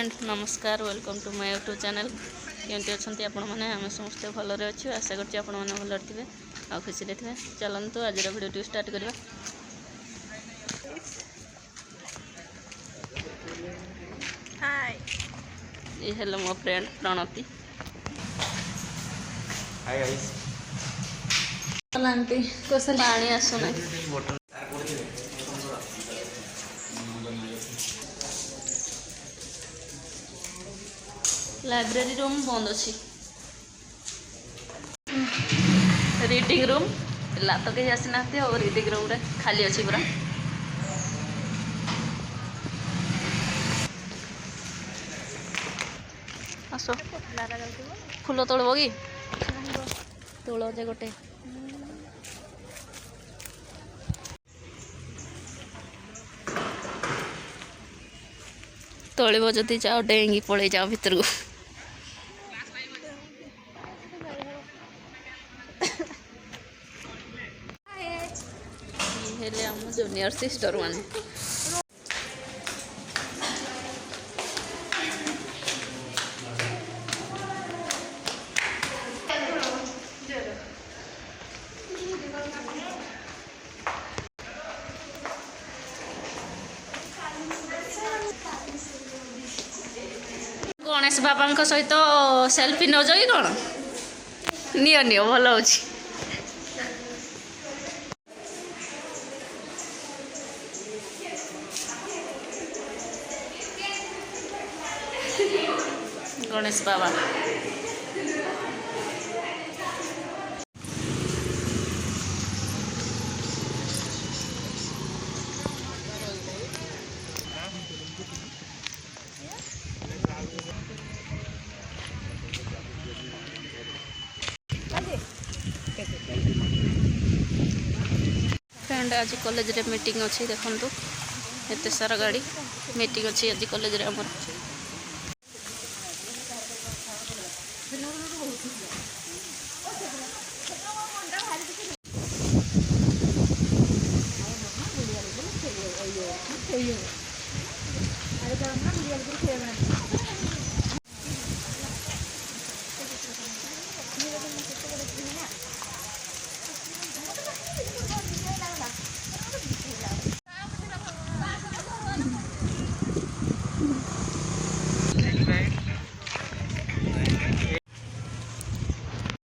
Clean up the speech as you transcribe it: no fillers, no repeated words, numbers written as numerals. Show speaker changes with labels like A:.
A: Friend नमस्कार welcome to my YouTube channel केमती अच्छा आपण मैंने आम समस्ते भलरे अच्छे आशा करছি आपण मैंने भल थे आ खुशी थे चलतु आज भिडियो स्टार्ट करवा।
B: हाय
A: ये हेलो मो friend Pranati.
C: Hi guys
A: aunty Kosal पानी आसुना लाइब्रेरी रूम बंद अच्छी रीडिंग रूम ला तो कहीं आसी ना और रीडिंग रूम रे खाली अच्छी पूरा आसो फूल तोड़ब कि तोड़ जे गोटे तोड़ब जदि जाओ डेंगी पड़े जाओ भीतर को हेले आम जूनियर सिस्टर माने गणेश बाबा सहित सेल्फी नौ कि कौन नियो नियो भल हो गणेश बाबा फ्रेंड आज कॉलेज रे मीटिंग अच्छी देखु एत सारा गाड़ी मीटिंग अच्छी आज कॉलेज रे हमर।